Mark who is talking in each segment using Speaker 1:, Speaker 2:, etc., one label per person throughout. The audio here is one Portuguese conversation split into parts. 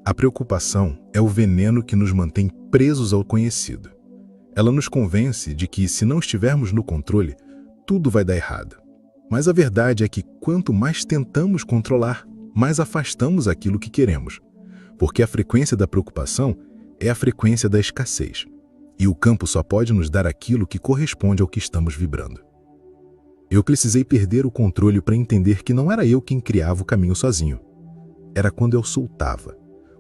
Speaker 1: A preocupação é o veneno que nos mantém presos ao conhecido. Ela nos convence de que, se não estivermos no controle, tudo vai dar errado. Mas a verdade é que, quanto mais tentamos controlar, mais afastamos aquilo que queremos. Porque a frequência da preocupação é a frequência da escassez. E o campo só pode nos dar aquilo que corresponde ao que estamos vibrando. Eu precisei perder o controle para entender que não era eu quem criava o caminho sozinho. Era quando eu soltava,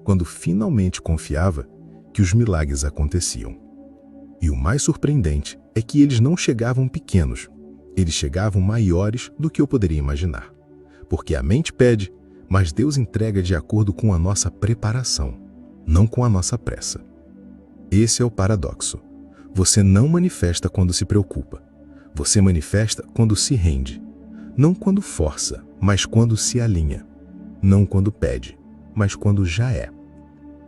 Speaker 1: quando finalmente confiava, que os milagres aconteciam. E o mais surpreendente é que eles não chegavam pequenos, eles chegavam maiores do que eu poderia imaginar. Porque a mente pede, mas Deus entrega de acordo com a nossa preparação, não com a nossa pressa. Esse é o paradoxo. Você não manifesta quando se preocupa. Você manifesta quando se rende. Não quando força, mas quando se alinha. Não quando pede, mas quando já é.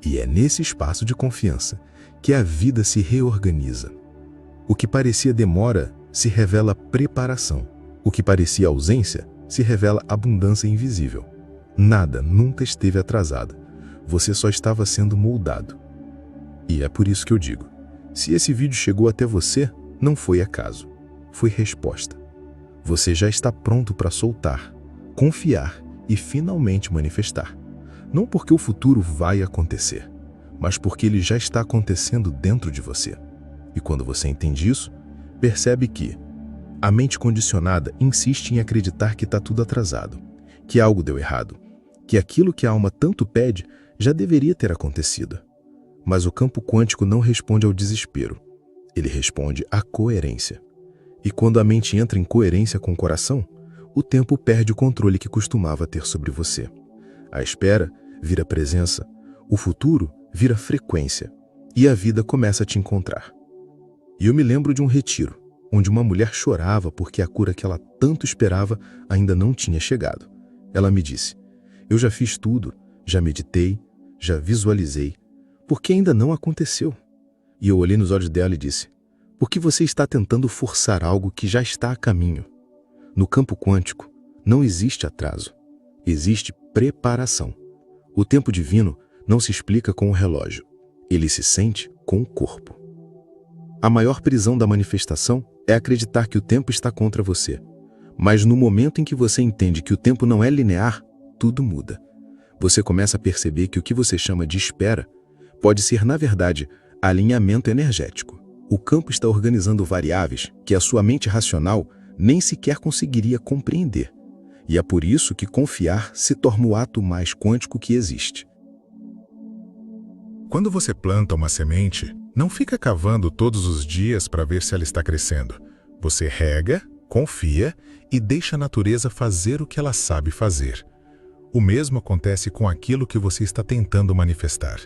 Speaker 1: E é nesse espaço de confiança que a vida se reorganiza. O que parecia demora se revela preparação. O que parecia ausência se revela abundância invisível. Nada nunca esteve atrasado. Você só estava sendo moldado. E é por isso que eu digo, se esse vídeo chegou até você, não foi acaso. Foi resposta. Você já está pronto para soltar, confiar e finalmente manifestar. Não porque o futuro vai acontecer, mas porque ele já está acontecendo dentro de você. E quando você entende isso, percebe que a mente condicionada insiste em acreditar que está tudo atrasado, que algo deu errado, que aquilo que a alma tanto pede já deveria ter acontecido. Mas o campo quântico não responde ao desespero, ele responde à coerência. E quando a mente entra em coerência com o coração, o tempo perde o controle que costumava ter sobre você. A espera vira presença, o futuro vira frequência, e a vida começa a te encontrar. E eu me lembro de um retiro, onde uma mulher chorava porque a cura que ela tanto esperava ainda não tinha chegado. Ela me disse, eu já fiz tudo, já meditei, já visualizei, porque ainda não aconteceu. E eu olhei nos olhos dela e disse, por que você está tentando forçar algo que já está a caminho? No campo quântico, não existe atraso, existe preparação. O tempo divino não se explica com o relógio, ele se sente com o corpo. A maior prisão da manifestação é acreditar que o tempo está contra você. Mas no momento em que você entende que o tempo não é linear, tudo muda. Você começa a perceber que o que você chama de espera pode ser, na verdade, alinhamento energético. O campo está organizando variáveis que a sua mente racional nem sequer conseguiria compreender. E é por isso que confiar se torna o ato mais quântico que existe.
Speaker 2: Quando você planta uma semente, não fica cavando todos os dias para ver se ela está crescendo. Você rega, confia e deixa a natureza fazer o que ela sabe fazer. O mesmo acontece com aquilo que você está tentando manifestar.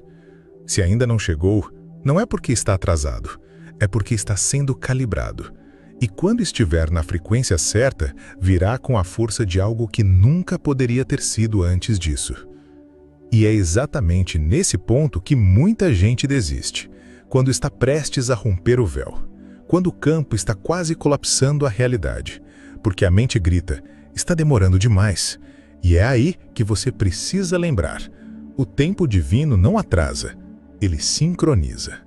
Speaker 2: Se ainda não chegou, não é porque está atrasado, é porque está sendo calibrado. E quando estiver na frequência certa, virá com a força de algo que nunca poderia ter sido antes disso. E é exatamente nesse ponto que muita gente desiste, quando está prestes a romper o véu, quando o campo está quase colapsando a realidade, porque a mente grita, está demorando demais. E é aí que você precisa lembrar, o tempo divino não atrasa, ele sincroniza.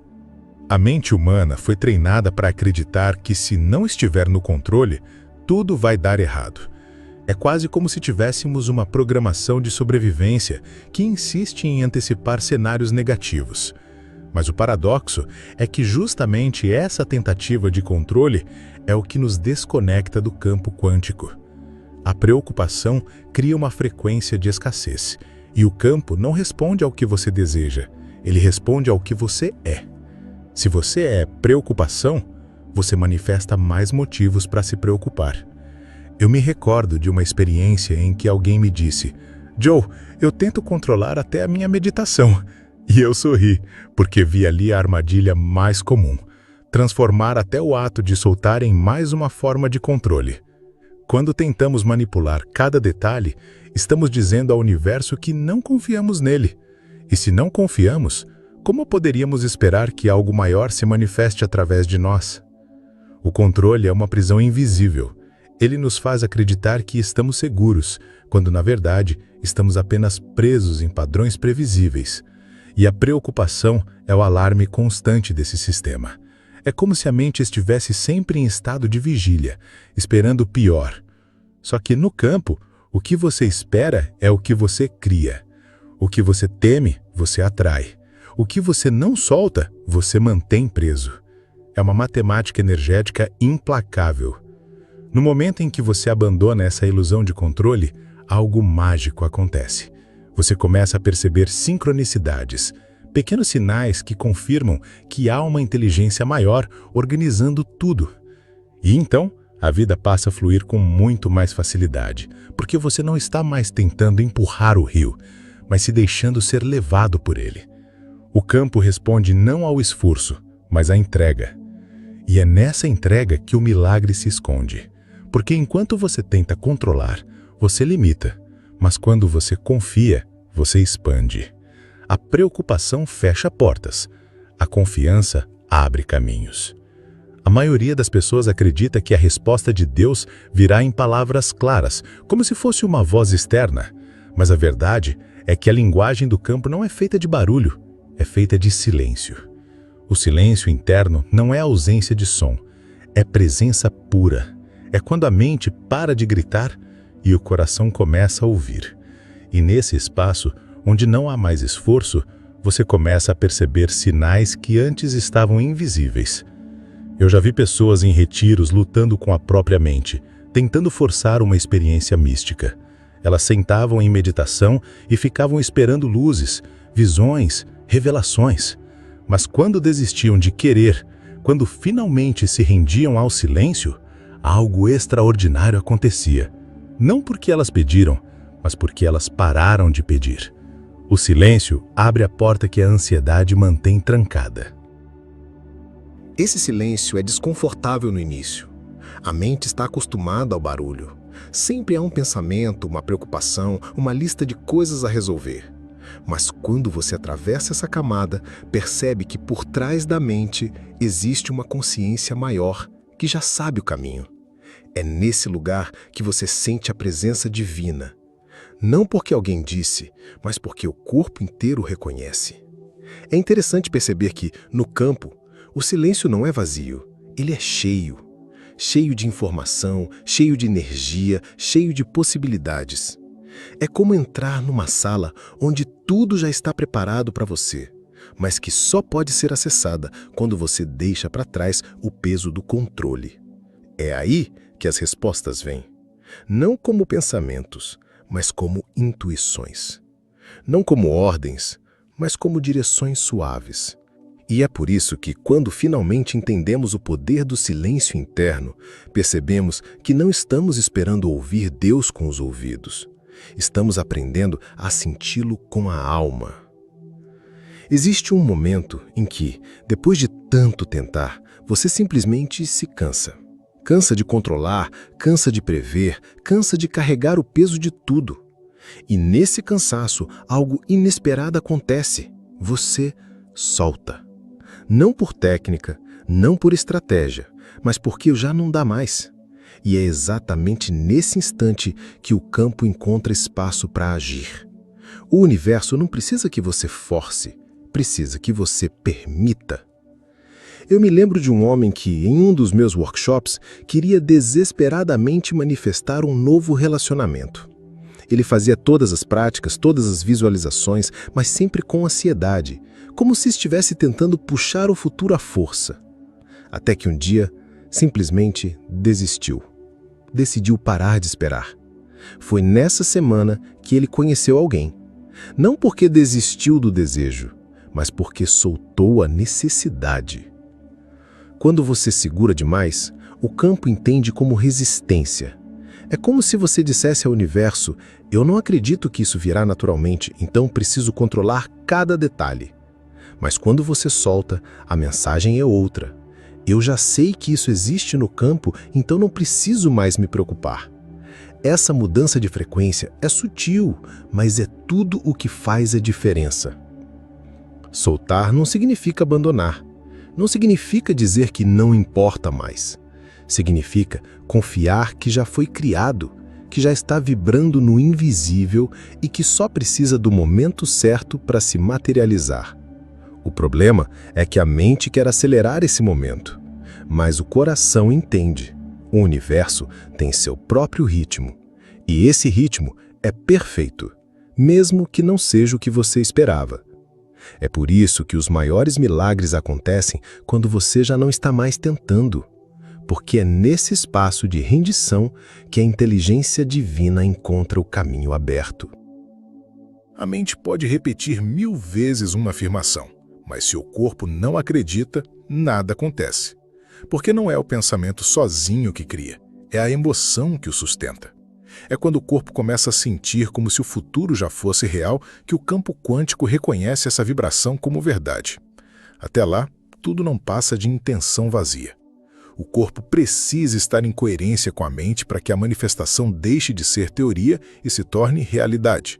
Speaker 2: A mente humana foi treinada para acreditar que se não estiver no controle, tudo vai dar errado. É quase como se tivéssemos uma programação de sobrevivência que insiste em antecipar cenários negativos. Mas o paradoxo é que justamente essa tentativa de controle é o que nos desconecta do campo quântico. A preocupação cria uma frequência de escassez, e o campo não responde ao que você deseja, ele responde ao que você é. Se você é preocupação, você manifesta mais motivos para se preocupar. Eu me recordo de uma experiência em que alguém me disse, Joe, eu tento controlar até a minha meditação. E eu sorri, porque vi ali a armadilha mais comum, transformar até o ato de soltar em mais uma forma de controle. Quando tentamos manipular cada detalhe, estamos dizendo ao universo que não confiamos nele. E se não confiamos, como poderíamos esperar que algo maior se manifeste através de nós? O controle é uma prisão invisível. Ele nos faz acreditar que estamos seguros, quando na verdade estamos apenas presos em padrões previsíveis. E a preocupação é o alarme constante desse sistema. É como se a mente estivesse sempre em estado de vigília, esperando o pior. Só que no campo, o que você espera é o que você cria. O que você teme, você atrai. O que você não solta, você mantém preso. É uma matemática energética implacável. No momento em que você abandona essa ilusão de controle, algo mágico acontece. Você começa a perceber sincronicidades, pequenos sinais que confirmam que há uma inteligência maior organizando tudo. E então, a vida passa a fluir com muito mais facilidade, porque você não está mais tentando empurrar o rio, mas se deixando ser levado por ele. O campo responde não ao esforço, mas à entrega. E é nessa entrega que o milagre se esconde. Porque enquanto você tenta controlar, você limita. Mas quando você confia, você expande. A preocupação fecha portas. A confiança abre caminhos. A maioria das pessoas acredita que a resposta de Deus virá em palavras claras, como se fosse uma voz externa. Mas a verdade é que a linguagem do campo não é feita de barulho, é feita de silêncio. O silêncio interno não é ausência de som, é presença pura. É quando a mente para de gritar e o coração começa a ouvir. E nesse espaço, onde não há mais esforço, você começa a perceber sinais que antes estavam invisíveis. Eu já vi pessoas em retiros lutando com a própria mente, tentando forçar uma experiência mística. Elas sentavam em meditação e ficavam esperando luzes, visões, revelações. Mas quando desistiam de querer, quando finalmente se rendiam ao silêncio, algo extraordinário acontecia. Não porque elas pediram, mas porque elas pararam de pedir. O silêncio abre a porta que a ansiedade mantém trancada.
Speaker 3: Esse silêncio é desconfortável no início. A mente está acostumada ao barulho. Sempre há um pensamento, uma preocupação, uma lista de coisas a resolver. Mas quando você atravessa essa camada, percebe que por trás da mente existe uma consciência maior que já sabe o caminho. É nesse lugar que você sente a presença divina. Não porque alguém disse, mas porque o corpo inteiro reconhece. É interessante perceber que, no campo, o silêncio não é vazio, ele é cheio. Cheio de informação, cheio de energia, cheio de possibilidades. É como entrar numa sala onde tudo já está preparado para você, mas que só pode ser acessada quando você deixa para trás o peso do controle. É aí que as respostas vêm. Não como pensamentos, mas como intuições. Não como ordens, mas como direções suaves. E é por isso que, quando finalmente entendemos o poder do silêncio interno, percebemos que não estamos esperando ouvir Deus com os ouvidos. Estamos aprendendo a senti-lo com a alma. Existe um momento em que, depois de tanto tentar, você simplesmente se cansa. Cansa de controlar, cansa de prever, cansa de carregar o peso de tudo. E nesse cansaço, algo inesperado acontece. Você solta. Não por técnica, não por estratégia, mas porque já não dá mais. E é exatamente nesse instante que o campo encontra espaço para agir. O universo não precisa que você force, precisa que você permita. Eu me lembro de um homem que, em um dos meus workshops, queria desesperadamente manifestar um novo relacionamento. Ele fazia todas as práticas, todas as visualizações, mas sempre com ansiedade, como se estivesse tentando puxar o futuro à força. Até que um dia, simplesmente desistiu. Decidiu parar de esperar. Foi nessa semana que ele conheceu alguém. Não porque desistiu do desejo, mas porque soltou a necessidade. Quando você segura demais, o campo entende como resistência. É como se você dissesse ao universo: eu não acredito que isso virá naturalmente, então preciso controlar cada detalhe. Mas quando você solta, a mensagem é outra. Eu já sei que isso existe no campo, então não preciso mais me preocupar. Essa mudança de frequência é sutil, mas é tudo o que faz a diferença. Soltar não significa abandonar. Não significa dizer que não importa mais. Significa confiar que já foi criado, que já está vibrando no invisível e que só precisa do momento certo para se materializar. O problema é que a mente quer acelerar esse momento, mas o coração entende. O universo tem seu próprio ritmo, e esse ritmo é perfeito, mesmo que não seja o que você esperava. É por isso que os maiores milagres acontecem quando você já não está mais tentando, porque é nesse espaço de rendição que a inteligência divina encontra o caminho aberto.
Speaker 2: A mente pode repetir 1000 vezes uma afirmação, mas se o corpo não acredita, nada acontece. Porque não é o pensamento sozinho que cria, é a emoção que o sustenta. É quando o corpo começa a sentir como se o futuro já fosse real que o campo quântico reconhece essa vibração como verdade. Até lá, tudo não passa de intenção vazia. O corpo precisa estar em coerência com a mente para que a manifestação deixe de ser teoria e se torne realidade.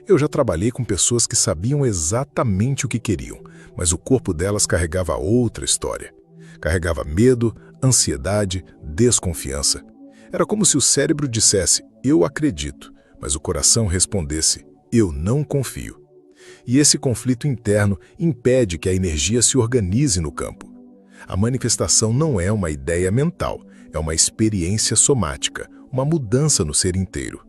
Speaker 2: Eu já trabalhei com pessoas que sabiam exatamente o que queriam, mas o corpo delas carregava outra história. Carregava medo, ansiedade, desconfiança. Era como se o cérebro dissesse, eu acredito, mas o coração respondesse, eu não confio. E esse conflito interno impede que a energia se organize no campo. A manifestação não é uma ideia mental, é uma experiência somática, uma mudança no ser inteiro.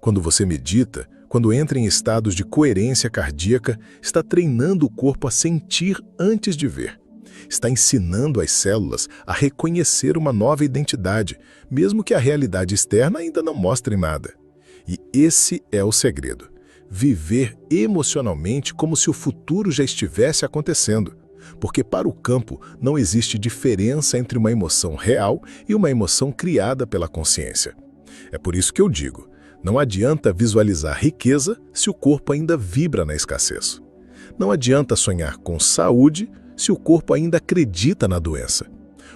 Speaker 2: Quando você medita, quando entra em estados de coerência cardíaca, está treinando o corpo a sentir antes de ver. Está ensinando as células a reconhecer uma nova identidade, mesmo que a realidade externa ainda não mostre nada. E esse é o segredo. Viver emocionalmente como se o futuro já estivesse acontecendo. Porque para o campo não existe diferença entre uma emoção real e uma emoção criada pela consciência. É por isso que eu digo, não adianta visualizar riqueza se o corpo ainda vibra na escassez. Não adianta sonhar com saúde se o corpo ainda acredita na doença.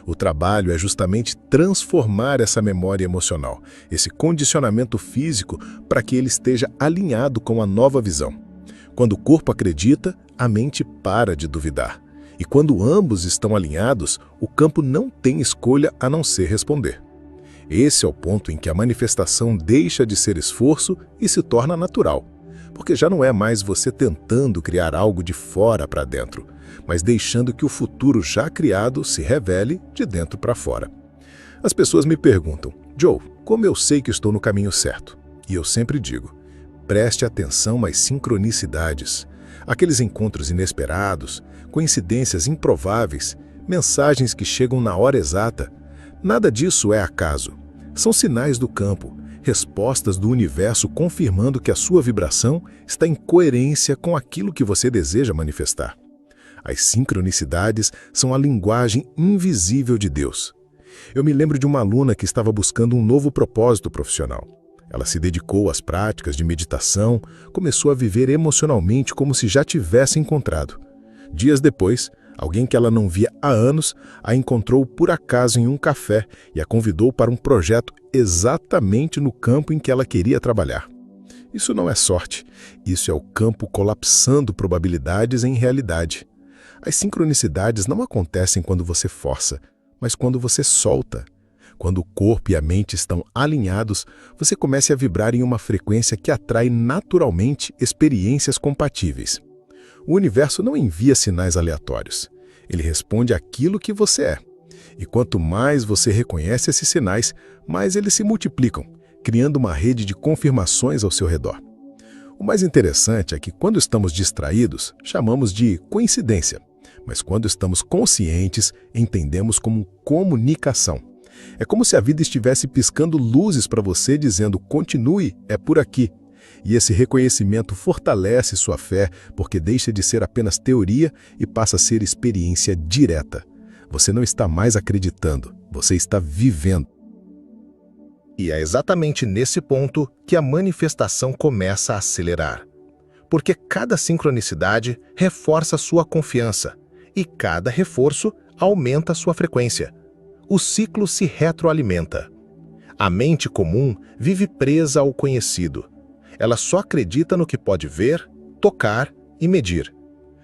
Speaker 2: O trabalho é justamente transformar essa memória emocional, esse condicionamento físico, para que ele esteja alinhado com a nova visão. Quando o corpo acredita, a mente para de duvidar. E quando ambos estão alinhados, o campo não tem escolha a não ser responder. Esse é o ponto em que a manifestação deixa de ser esforço e se torna natural, porque já não é mais você tentando criar algo de fora para dentro, mas deixando que o futuro já criado se revele de dentro para fora. As pessoas me perguntam, Joe, como eu sei que estou no caminho certo? E eu sempre digo, preste atenção às sincronicidades, aqueles encontros inesperados, coincidências improváveis, mensagens que chegam na hora exata. Nada disso é acaso. São sinais do campo, respostas do universo confirmando que a sua vibração está em coerência com aquilo que você deseja manifestar. As sincronicidades são a linguagem invisível de Deus. Eu me lembro de uma aluna que estava buscando um novo propósito profissional. Ela se dedicou às práticas de meditação, começou a viver emocionalmente como se já tivesse encontrado. Dias depois, alguém que ela não via há anos a encontrou por acaso em um café e a convidou para um projeto exatamente no campo em que ela queria trabalhar. Isso não é sorte, isso é o campo colapsando probabilidades em realidade. As sincronicidades não acontecem quando você força, mas quando você solta. Quando o corpo e a mente estão alinhados, você começa a vibrar em uma frequência que atrai naturalmente experiências compatíveis. O universo não envia sinais aleatórios. Ele responde àquilo que você é. E quanto mais você reconhece esses sinais, mais eles se multiplicam, criando uma rede de confirmações ao seu redor. O mais interessante é que quando estamos distraídos, chamamos de coincidência. Mas quando estamos conscientes, entendemos como comunicação. É como se a vida estivesse piscando luzes para você dizendo continue, é por aqui. E esse reconhecimento fortalece sua fé porque deixa de ser apenas teoria e passa a ser experiência direta. Você não está mais acreditando, você está vivendo.
Speaker 3: E é exatamente nesse ponto que a manifestação começa a acelerar. Porque cada sincronicidade reforça sua confiança e cada reforço aumenta sua frequência. O ciclo se retroalimenta. A mente comum vive presa ao conhecido. Ela só acredita no que pode ver, tocar e medir.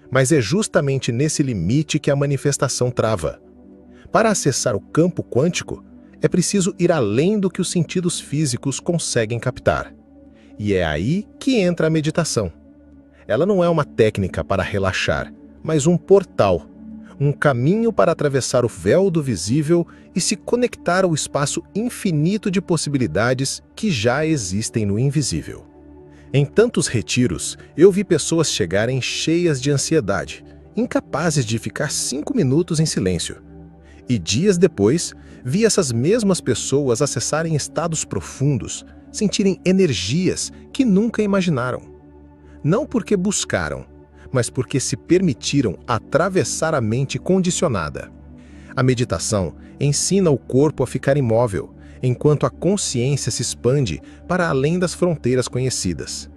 Speaker 3: Mas é justamente nesse limite que a manifestação trava. Para acessar o campo quântico, É preciso ir além do que os sentidos físicos conseguem captar. E é aí que entra a meditação. Ela não é uma técnica para relaxar, mas um portal, um caminho para atravessar o véu do visível e se conectar ao espaço infinito de possibilidades que já existem no invisível. Em tantos retiros, eu vi pessoas chegarem cheias de ansiedade, incapazes de ficar 5 minutos em silêncio. E dias depois, vi essas mesmas pessoas acessarem estados profundos, sentirem energias que nunca imaginaram. Não porque buscaram, mas porque se permitiram atravessar a mente condicionada. A meditação ensina o corpo a ficar imóvel, enquanto a consciência se expande para além das fronteiras conhecidas.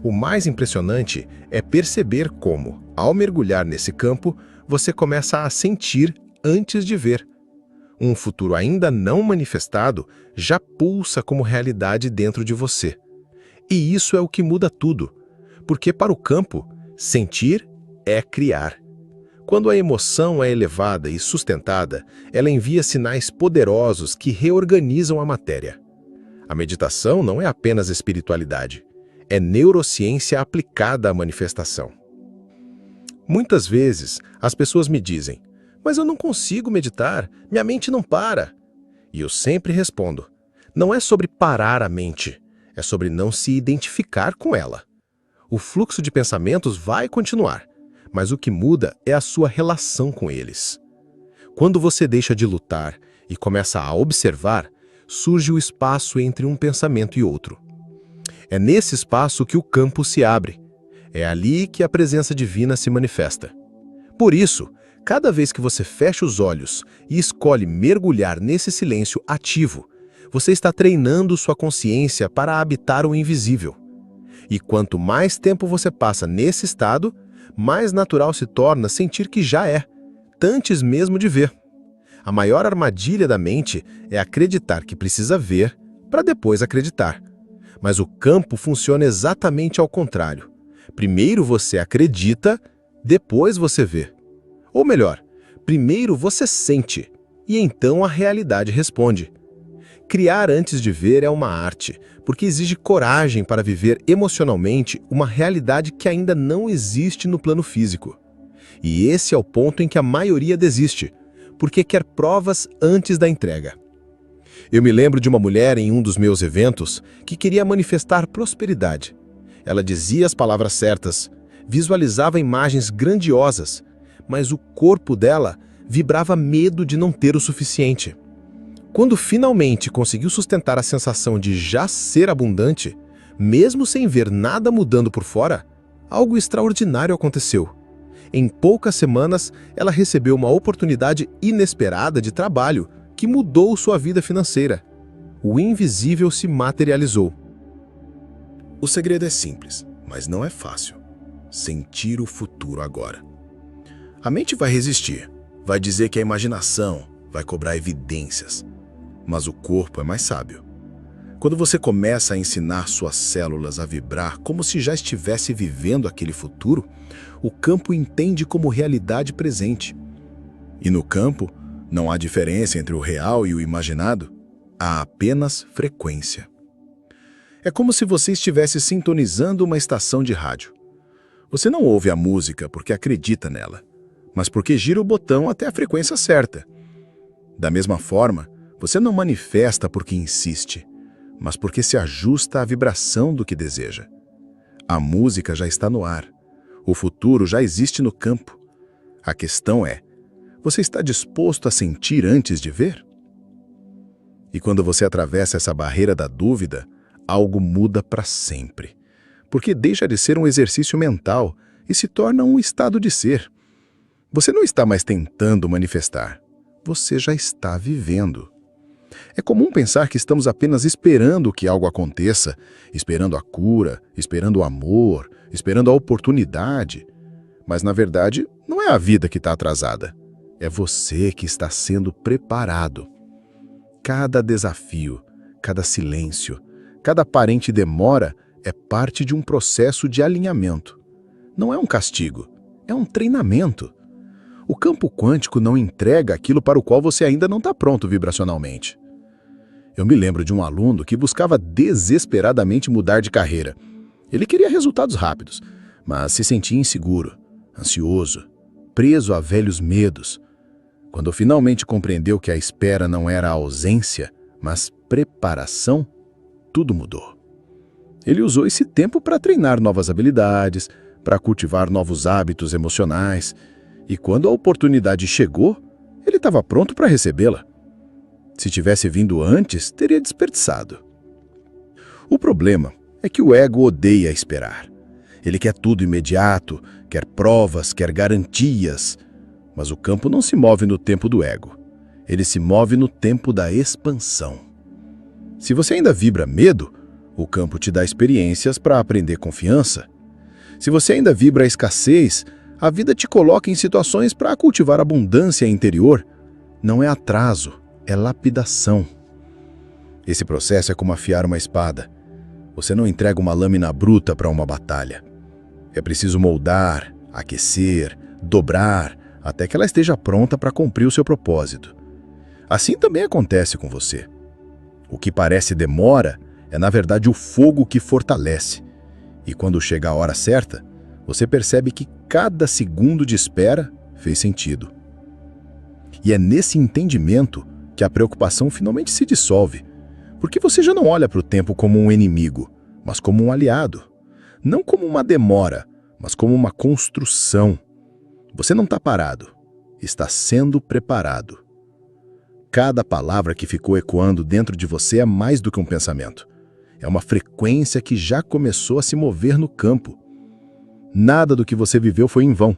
Speaker 3: O mais impressionante é perceber como, ao mergulhar nesse campo, você começa a sentir antes de ver. Um futuro ainda não manifestado já pulsa como realidade dentro de você. E isso é o que muda tudo, porque para o campo, sentir é criar. Quando a emoção é elevada e sustentada, ela envia sinais poderosos que reorganizam a matéria. A meditação não é apenas espiritualidade, é neurociência aplicada à manifestação. Muitas vezes, as pessoas me dizem, mas eu não consigo meditar, minha mente não para. E eu sempre respondo, não é sobre parar a mente, é sobre não se identificar com ela. O fluxo de pensamentos vai continuar, mas o que muda é a sua relação com eles. Quando você deixa de lutar e começa a observar, surge o espaço entre um pensamento e outro. É nesse espaço que o campo se abre. É ali que a presença divina se manifesta. Por isso, cada vez que você fecha os olhos e escolhe mergulhar nesse silêncio ativo, você está treinando sua consciência para habitar o invisível. E quanto mais tempo você passa nesse estado, mais natural se torna sentir que já é, antes mesmo de ver. A maior armadilha da mente é acreditar que precisa ver para depois acreditar. Mas o campo funciona exatamente ao contrário. Primeiro você acredita, depois você vê. Ou melhor, primeiro você sente, e então a realidade responde. Criar antes de ver é uma arte, porque exige coragem para viver emocionalmente uma realidade que ainda não existe no plano físico. E esse é o ponto em que a maioria desiste, porque quer provas antes da entrega. Eu me lembro de uma mulher em um dos meus eventos que queria manifestar prosperidade. Ela dizia as palavras certas, visualizava imagens grandiosas, mas o corpo dela vibrava medo de não ter o suficiente. Quando finalmente conseguiu sustentar a sensação de já ser abundante, mesmo sem ver nada mudando por fora, algo extraordinário aconteceu. Em poucas semanas, ela recebeu uma oportunidade inesperada de trabalho que mudou sua vida financeira. O invisível se materializou.
Speaker 1: O segredo é simples, mas não é fácil. Sentir o futuro agora. A mente vai resistir, vai dizer que é imaginação, vai cobrar evidências. Mas o corpo é mais sábio. Quando você começa a ensinar suas células a vibrar como se já estivesse vivendo aquele futuro, o campo entende como realidade presente. E no campo, não há diferença entre o real e o imaginado, há apenas frequência. É como se você estivesse sintonizando uma estação de rádio. Você não ouve a música porque acredita nela, mas porque gira o botão até a frequência certa. Da mesma forma, você não manifesta porque insiste, mas porque se ajusta à vibração do que deseja. A música já está no ar. O futuro já existe no campo. A questão é, você está disposto a sentir antes de ver? E quando você atravessa essa barreira da dúvida, algo muda para sempre. Porque deixa de ser um exercício mental e se torna um estado de ser. Você não está mais tentando manifestar. Você já está vivendo. É comum pensar que estamos apenas esperando que algo aconteça, esperando a cura, esperando o amor, esperando a oportunidade. Mas, na verdade, não é a vida que está atrasada. É você que está sendo preparado. Cada desafio, cada silêncio, cada aparente demora é parte de um processo de alinhamento. Não é um castigo, é um treinamento. O campo quântico não entrega aquilo para o qual você ainda não está pronto vibracionalmente.
Speaker 3: Eu me lembro de um aluno que buscava desesperadamente mudar de carreira. Ele queria resultados rápidos, mas se sentia inseguro, ansioso, preso a velhos medos. Quando finalmente compreendeu que a espera não era ausência, mas preparação, tudo mudou. Ele usou esse tempo para treinar novas habilidades, para cultivar novos hábitos emocionais, e quando a oportunidade chegou, ele estava pronto para recebê-la. Se tivesse vindo antes, teria desperdiçado. O problema é que o ego odeia esperar. Ele quer tudo imediato, quer provas, quer garantias. Mas o campo não se move no tempo do ego. Ele se move no tempo da expansão. Se você ainda vibra medo, o campo te dá experiências para aprender confiança. Se você ainda vibra escassez, a vida te coloca em situações para cultivar abundância interior. Não é atraso, é lapidação. Esse processo é como afiar uma espada. Você não entrega uma lâmina bruta para uma batalha. É preciso moldar, aquecer, dobrar, até que ela esteja pronta para cumprir o seu propósito. Assim também acontece com você. O que parece demora é, na verdade, o fogo que fortalece. E quando chega a hora certa, você percebe que cada segundo de espera fez sentido. E é nesse entendimento que a preocupação finalmente se dissolve, porque você já não olha para o tempo como um inimigo, mas como um aliado. Não como uma demora, mas como uma construção. Você não está parado, está sendo preparado. Cada palavra que ficou ecoando dentro de você é mais do que um pensamento. É uma frequência que já começou a se mover no campo. Nada do que você viveu foi em vão.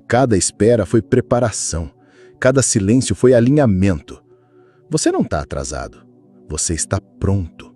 Speaker 3: Cada espera foi preparação. Cada silêncio foi alinhamento. Você não está atrasado. Você está pronto.